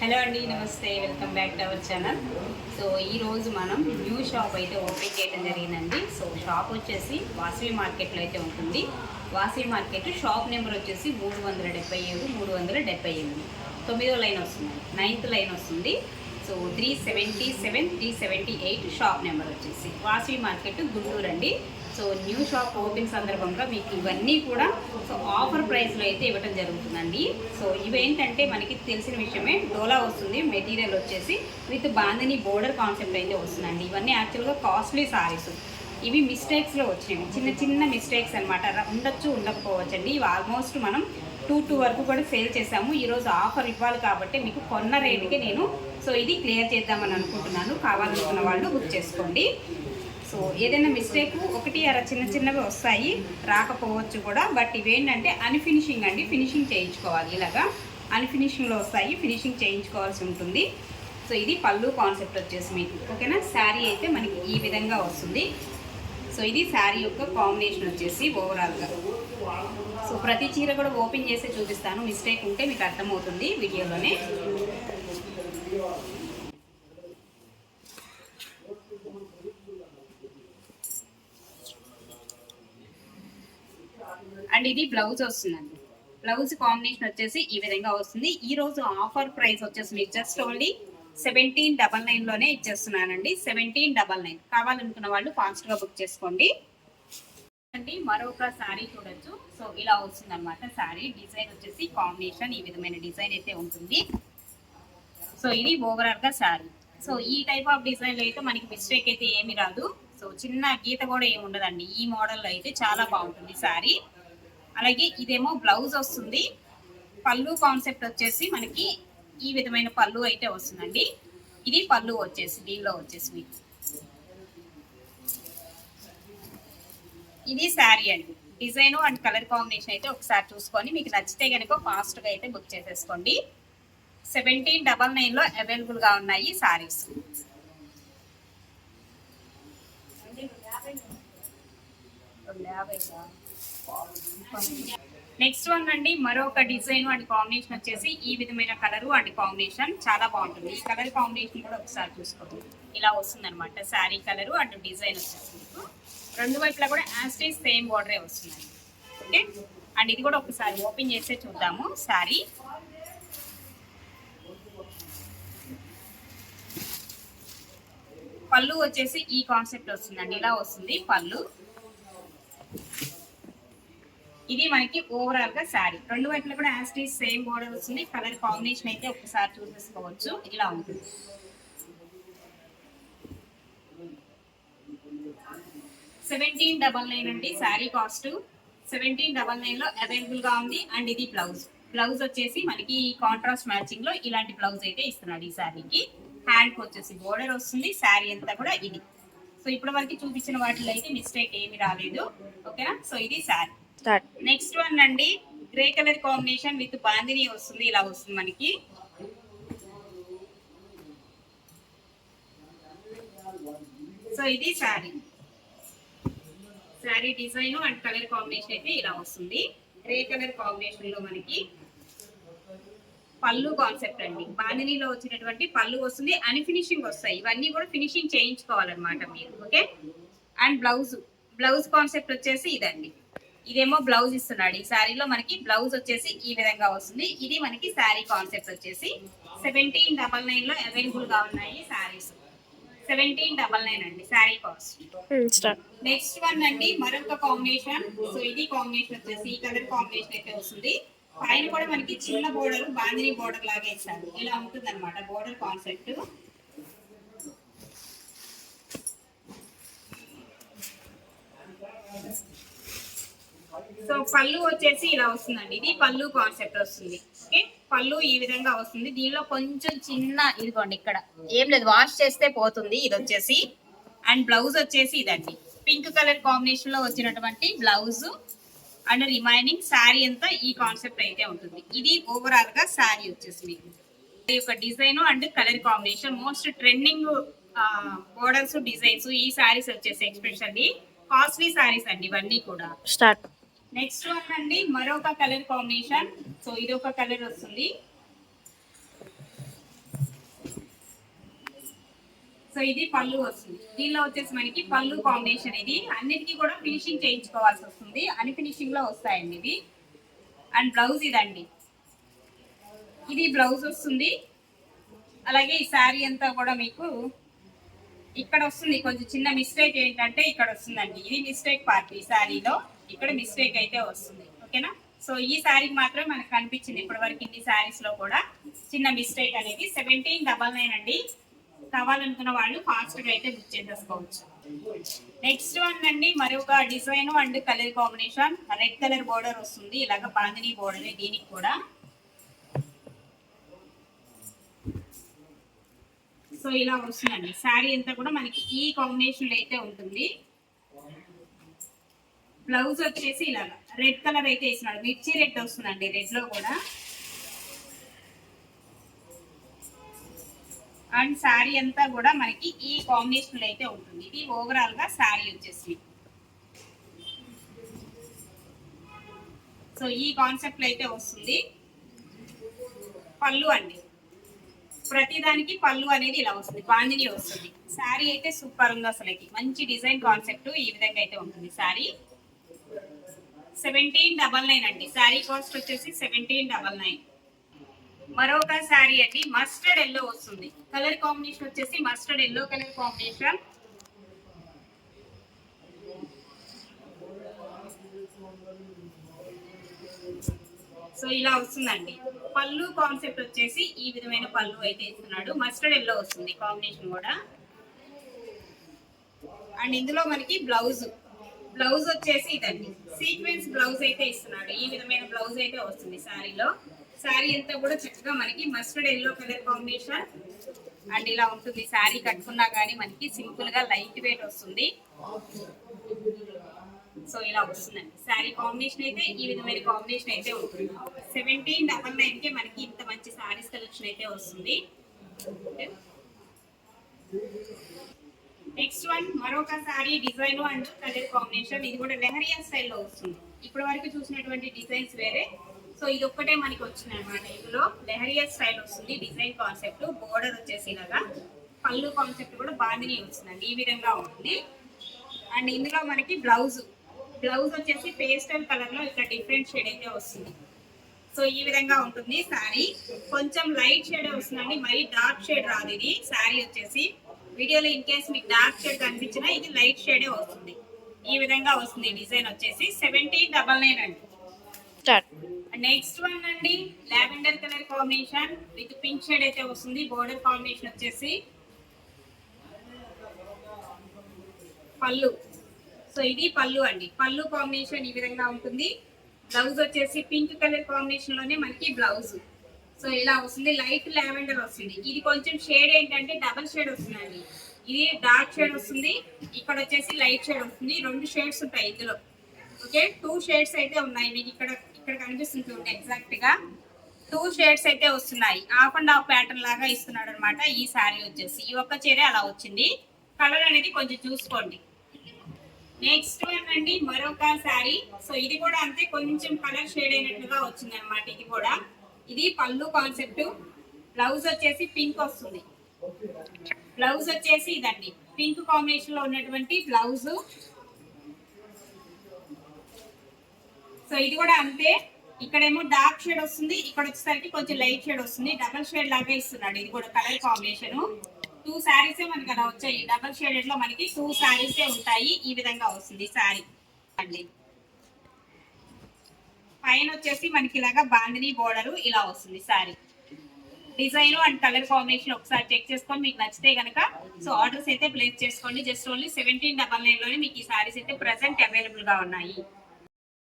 Hello అండి, నమస్తే, welcome back to our channel. So ఈరోజు మనం న్యూ షాప్ అయితే ఓపెన్ చేయడం జరిగిందండి. సో షాప్ వచ్చేసి వాసవి మార్కెట్లో అయితే ఉంటుంది. వాసవి మార్కెట్ షాప్ నెంబర్ వచ్చేసి 377 378, 9వ లైన్ వస్తుంది, 9th లైన్ వస్తుంది. సో 377 378 షాప్ నెంబర్ వచ్చేసి వాసవి మార్కెట్ గుంటూరు అండి. సో న్యూ షాప్ ఓపెన్ సందర్భంగా మీకు ఇవన్నీ కూడా సో ఆఫర్ ప్రైస్లో అయితే ఇవ్వడం జరుగుతుందండి. సో ఇవేంటంటే మనకి తెలిసిన విషయమే, డోలా వస్తుంది, మెటీరియల్ వచ్చేసి విత్ బాందని బోర్డర్ కాన్సెప్ట్ అయితే వస్తుందండి. ఇవన్నీ యాక్చువల్గా కాస్ట్లీ సారీస్. ఇవి మిస్టేక్స్లో వచ్చినాయి, చిన్న చిన్న మిస్టేక్స్ అనమాట. ఉండొచ్చు, ఉండకపోవచ్చు అండి. ఇవి ఆల్మోస్ట్ మనం 2 వరకు కూడా సేల్ చేసాము. ఈరోజు ఆఫర్ ఇవ్వాలి కాబట్టి మీకు కొన్న రేటుకే నేను సో ఇది క్లియర్ చేద్దామని అనుకుంటున్నాను. కావాలనుకున్న వాళ్ళు బుక్ చేసుకోండి. సో ఏదైనా మిస్టేక్ ఒకటి అర చిన్న చిన్నవి వస్తాయి, రాకపోవచ్చు కూడా. బట్ ఇవేంటంటే అన్ఫినిషింగ్ అండి, ఫినిషింగ్ చేయించుకోవాలి. ఇలాగా అన్ఫినిషింగ్లో వస్తాయి, ఫినిషింగ్ చేయించుకోవాల్సి ఉంటుంది. సో ఇది పళ్ళు కాన్సెప్ట్ వచ్చేసి మీకు ఓకేనా. శారీ అయితే మనకి ఈ విధంగా వస్తుంది. సో ఇది శారీ యొక్క కాంబినేషన్ వచ్చేసి ఓవరాల్గా. సో ప్రతి చీర కూడా ఓపెన్ చేసి చూపిస్తాను, మిస్టేక్ ఉంటే మీకు అర్థమవుతుంది వీడియోలోనే. అండ్ ఇది బ్లౌజ్ వస్తుందండి. బ్లౌజ్ కాంబినేషన్ వచ్చేసి ఈ విధంగా వస్తుంది. ఈ రోజు ఆఫర్ ప్రైస్ వచ్చేసి మీకు జస్ట్ ఓన్లీ 1799లోనే ఇచ్చేస్తున్నానండి. 1799 కావాలనుకున్న వాళ్ళు ఫాస్ట్గా బుక్ చేసుకోండి అండి. మరొక శారీ చూడొచ్చు. సో ఇలా వస్తుంది అనమాట శారీ. డిజైన్ వచ్చేసి కాంబినేషన్ ఈ విధమైన డిజైన్ అయితే ఉంటుంది. సో ఇది ఓవరాల్గా శారీ. సో ఈ టైప్ ఆఫ్ డిజైన్లో అయితే మనకి మిస్టేక్ అయితే ఏమి రాదు. సో చిన్న గీత కూడా ఏమి ఉండదండి. ఈ మోడల్లో అయితే చాలా బాగుంటుంది శారీ. అలాగే ఇదేమో బ్లౌజ్ వస్తుంది. పళ్ళు కాన్సెప్ట్ వచ్చేసి మనకి ఈ విధమైన పళ్ళు అయితే వస్తుందండి. ఇది పళ్ళు వచ్చేసి దీనిలో వచ్చేసి మీకు ఇది శారీ అండి. డిజైన్ అండ్ కలర్ కాంబినేషన్ అయితే ఒకసారి చూసుకొని మీకు నచ్చితే కనుక ఫాస్ట్గా అయితే బుక్ చేసేసుకోండి. 1799లో అవైలబుల్గా ఉన్నాయి శారీస్. నెక్స్ట్ వన్ అండి, మరొక డిజైన్ అండ్ కాంబినేషన్ వచ్చేసి ఈ విధమైన కలరు అండ్ కాంబినేషన్ చాలా బాగుంటుంది. ఈ కలర్ కాంబినేషన్ కూడా ఒకసారి చూసుకోండి. ఇలా వస్తుంది అనమాట శారీ కలరు అండ్ డిజైన్ వచ్చేసి మీకు రెండు వైపులా కూడా యాస్టీస్ సేమ్ బోర్డరే వస్తుందండి. ఓకే. అండ్ ఇది కూడా ఒకసారి ఓపెన్ చేసే చూద్దాము శారీ. పళ్ళు వచ్చేసి ఈ కాన్సెప్ట్ వస్తుందండి. ఇలా వస్తుంది పళ్ళు. ఇది మనకి ఓవరాల్ గా శారీ. రెండు వైపులా కూడా యాస్టీస్ సేమ్ బోర్డర్ వస్తుంది. కలర్ కాంబినేషన్ అయితే ఒకసారి చూసేసుకోవచ్చు. ఇలా ఉంటుంది. $1799 అండి శారీ కాస్ట్. 1799 లో అవైలబుల్ గా ఉంది. అండ్ ఇది బ్లౌజ్. బ్లౌజ్ వచ్చేసి మనకి కాంట్రాస్ట్ మ్యాచింగ్ లో ఇలాంటి బ్లౌజ్ అయితే ఇస్తున్నాడు ఈ శారీకి. హ్యాండ్ వచ్చేసి బోర్డర్ వస్తుంది. శారీ అంతా కూడా ఇది. సో ఇప్పటి వరకు చూపించిన వాటిలో అయితే మిస్టేక్ ఏమి రాలేదు. ఓకేనా. సో ఇది శారీ. నెక్స్ట్ వన్ అండి, grey colour combination with bandhani వస్తుంది. ఇలా వస్తుంది మనకి. సో ఇది sari. Sari design and colour combination అయితే ఇలా వస్తుంది. గ్రే కలర్ కాంబినేషన్ లో మనకి పళ్ళు కాన్సెప్ట్ అండి. బాందినిలో వచ్చినటువంటి పళ్ళు వస్తుంది. అన్ఫినిషింగ్ వస్తాయి. ఇవన్నీ కూడా ఫినిషింగ్ చేయించుకోవాలన్నమాట మీరు. ఓకే. అండ్ బ్లౌజ్ కాన్సెప్ట్ వచ్చేసి ఇదండి. ఇదేమో బ్లౌజ్ ఇస్తున్నాడు. ఈ శారీలో మనకి బ్లౌజ్ వచ్చేసి ఈ విధంగా వస్తుంది. ఇది మనకి శారీ కాన్సెప్ట్ వచ్చేసి 1799లో అవైలబుల్ గా ఉన్నాయి శారీస్. 1799 అండి శారీ కాస్ట్. నెక్స్ట్ వన్ అండి, మరొక కాంబినేషన్. సో ఇది కాంబినేషన్ వచ్చేసి ఈ కలర్ కాంబినేషన్ అయితే వస్తుంది. పైన కూడా మనకి చిన్న బోర్డర్, బాందిని బోర్డర్ లాగా ఇస్తారు. ఇలా ఉంటుంది అనమాట బోర్డర్ కాన్సెప్ట్. సో పళ్ళు వచ్చేసి ఇలా వస్తుందండి. ఇది పళ్ళు కాన్సెప్ట్ వస్తుంది. ఓకే. పళ్ళు ఈ విధంగా వస్తుంది. దీనిలో కొంచెం చిన్న ఇదిగోండి, ఇక్కడ ఏం లేదు, వాష్ చేస్తే పోతుంది. ఇది వచ్చేసి అండ్ బ్లౌజ్ వచ్చేసి ఇదండి. పింక్ కలర్ కాంబినేషన్ లో వచ్చినటువంటి బ్లౌజ్ అండ్ రిమైనింగ్ శారీ అంతా ఈ కాన్సెప్ట్ అయితే ఉంటుంది. ఇది ఓవరాల్ గా శారీ వచ్చేసి మీకు ఈ యొక్క design and colour combination. Most trending borders designs ఈ శారీస్ వచ్చేసి ఎక్స్పెషల్లీ కాస్ట్లీ శారీస్ అండి ఇవన్నీ కూడా. స్టార్ట్. నెక్స్ట్ వన్ అండి, మరొక కలర్ కాంబినేషన్. సో ఇది ఒక కలర్ వస్తుంది. సో ఇది పళ్ళు వస్తుంది. దీనిలో వచ్చేసి మనకి పళ్ళు కాంబినేషన్ ఇది. అన్నిటికీ కూడా ఫినిషింగ్ చేయించుకోవాల్సి వస్తుంది. అన్ని ఫినిషింగ్ లో వస్తాయండి ఇది. అండ్ బ్లౌజ్ ఇదండి, ఇది బ్లౌజ్ వస్తుంది. అలాగే ఈ శారీ అంతా కూడా మీకు ఇక్కడ వస్తుంది. కొంచెం చిన్న మిస్టేక్ ఏంటంటే ఇక్కడ వస్తుందండి, ఇది మిస్టేక్ పార్ట్. ఈ శారీలో ఇక్కడ మిస్టేక్ అయితే వస్తుంది. ఓకేనా? సో ఈ శారీకి మాత్రం మనకు కనిపించింది ఇప్పటి వరకు ఇన్ని శారీస్ లో కూడా చిన్న మిస్టేక్ అనేది. 1799 అండి. కావాలనుకున్న వాళ్ళు ఫాస్ట్ గా అయితే బుక్ చేసేసుకోవచ్చు. నెక్స్ట్ వన్ అండి, మరొక design and colour combination. Red colour border వస్తుంది, ఇలాగ బాందిని బోర్డర్. దీనికి కూడా సో ఇలా వస్తుందండి. శారీ అంతా కూడా మనకి ఈ కాంబినేషన్ లో అయితే ఉంటుంది. బ్లౌజ్ వచ్చేసి ఇలాగా రెడ్ కలర్ అయితే ఇస్తున్నాడు, మిర్చి రెడ్ వస్తుందండి. రెడ్ లో కూడా అండ్ శారీ అంతా కూడా మనకి ఈ కాంబినేషన్ లో అయితే ఉంటుంది. ఇది ఓవరాల్ గా శారీ వచ్చేసి సో ఈ కాన్సెప్ట్ లో అయితే వస్తుంది. పళ్ళు అండి, ప్రతిదానికి పళ్ళు అనేది ఇలా వస్తుంది, బాందిని వస్తుంది. శారీ అయితే సూపర్ ఉంది అసలుకి, మంచి డిజైన్ కాన్సెప్ట్. ఈ విధంగా అయితే ఉంటుంది శారీ. 1799 అండి. శారీ కాస్ట్ వచ్చేసి 1799. మరొక శారీ అండి, మస్టర్డ్ ఎల్లో వస్తుంది. కలర్ కాంబినేషన్ వచ్చేసి mustard yellow colour combination. So ఇలా వస్తుందండి. పళ్ళు కాన్సెప్ట్ వచ్చేసి ఈ విధమైన పళ్ళు అయితే ఇస్తున్నాడు. మస్టర్డ్ ఎల్లో వస్తుంది కాంబినేషన్ కూడా. అండ్ ఇందులో మనకి బ్లౌజ్ వచ్చేసి ఇదండి, సీక్వెన్స్ బ్లౌజ్ అయితే ఇస్తున్నాడు. ఈ విధమైన బ్లౌజ్ అయితే వస్తుంది శారీలో. శారీ అంతా కూడా చక్కగా మనకి mustard yellow colour combination and ఇలా ఉంటుంది. శారీ కట్టుకున్నా కానీ మనకి సింపుల్ గా లైట్ వెయిట్ వస్తుంది. సో ఇలా వస్తుందండి శారీ కాంబినేషన్ అయితే. ఈ విధమైన కాంబినేషన్ అయితే ఉంటుంది. 1799 కి మనకి ఇంత మంచి శారీస్ కలెక్షన్ అయితే వస్తుంది. నెక్స్ట్ వన్, మరొక sari design and colour combination. ఇది కూడా లెహరియా స్టైల్లో వస్తుంది. ఇప్పటి వరకు చూసినటువంటి డిజైన్స్ వేరే, సో ఇది ఒక్కటే మనకి వచ్చింది అనమాట. ఇందులో లెహరియా స్టైల్ వస్తుంది. డిజైన్ కాన్సెప్ట్, బోర్డర్ వచ్చేసి ఇలాగా. పళ్ళు కాన్సెప్ట్ కూడా బాందిని వస్తుందండి, ఈ విధంగా ఉంటుంది. అండ్ ఇందులో మనకి బ్లౌజ్ వచ్చేసి పేస్టల్ కలర్ లో ఇట్లా డిఫరెంట్ షేడ్ అయితే వస్తుంది. సో ఈ విధంగా ఉంటుంది శారీ. కొంచెం లైట్ షేడ్ వస్తుందండి, మరి డార్క్ షేడ్ రాదు. ఇది శారీ వచ్చేసి వీడియోలో ఇన్ కేస్ మీకు డార్క్ షేడ్ కనిపించినా ఇది లైట్ షేడే వస్తుంది. ఈ విధంగా వస్తుంది డిజైన్ వచ్చేసి. 1799 అండి. నెక్స్ట్ వన్ అండి, lavender colour combination with pink shade అయితే వస్తుంది. బోర్డర్ కాంబినేషన్ వచ్చేసి పళ్ళు. సో ఇది పళ్ళు అండి. పళ్ళు కాంబినేషన్ ఈ విధంగా ఉంటుంది. బ్లౌజ్ వచ్చేసి పింక్ కలర్ కాంబినేషన్ లోనే మనకి బ్లౌజ్. సో ఇలా వస్తుంది, లైట్ లావెండర్ వస్తుంది. ఇది కొంచెం షేడ్ ఏంటంటే డబల్ షేడ్ వస్తుందండి. ఇది డార్క్ షేడ్ వస్తుంది, ఇక్కడ వచ్చేసి లైట్ షేడ్ వస్తుంది. 2 షేడ్స్ ఉంటాయి ఇందులో. ఓకే, 2 షేడ్స్ అయితే ఉన్నాయి మీకు. ఇక్కడ కనిపిస్తుంది చూడండి, ఎగ్జాక్ట్ గా 2 షేడ్స్ అయితే వస్తున్నాయి. హాఫ్ అండ్ హాఫ్ ప్యాటర్న్ లాగా ఇస్తున్నాడు అనమాట. ఈ శారీ వచ్చేసి ఈ ఒక్క చీర అలా వచ్చింది. కలర్ అనేది కొంచెం చూసుకోండి. నెక్స్ట్ వన్ అండి, మరొక శారీ. సో ఇది కూడా అంతే, కొంచెం కలర్ షేడ్ అయినట్లుగా వచ్చింది అనమాట. ఇది కూడా ఇది పళ్ళు కాన్సెప్ట్. బ్లౌజ్ వచ్చేసి పింక్ వస్తుంది. బ్లౌజ్ వచ్చేసి ఇదండి, పింక్ కాంబినేషన్ లో ఉన్నటువంటి బ్లౌజ్. సో ఇది కూడా అంతే, ఇక్కడేమో డార్క్ షేడ్ వస్తుంది, ఇక్కడ వచ్చేసరికి కొంచెం లైట్ షేడ్ వస్తుంది. డబల్ షేడ్ లాగా ఇస్తున్నాడు. ఇది కూడా కలర్ కాంబినేషన్. 2 శారీసే మనకి అలా వచ్చాయి. డబల్ షేడెడ్ లో మనకి 2 శారీసే ఉంటాయి. ఈ విధంగా వస్తుంది శారీ అండి. పైన వచ్చేసి మనకి ఇలాగా బాందిని బోర్డర్ ఇలా వస్తుంది sari. Design and colour combination ఒకసారి చెక్ చేసుకొని మీకు నచ్చితే కనుక సో ఆర్డర్స్ అయితే ప్లేస్ చేసుకోండి. జస్ట్ ఓన్లీ 1799 లోనే మీకు ఈ శారీస్ అయితే ప్రెసెంట్ అవైలబుల్ గా ఉన్నాయి.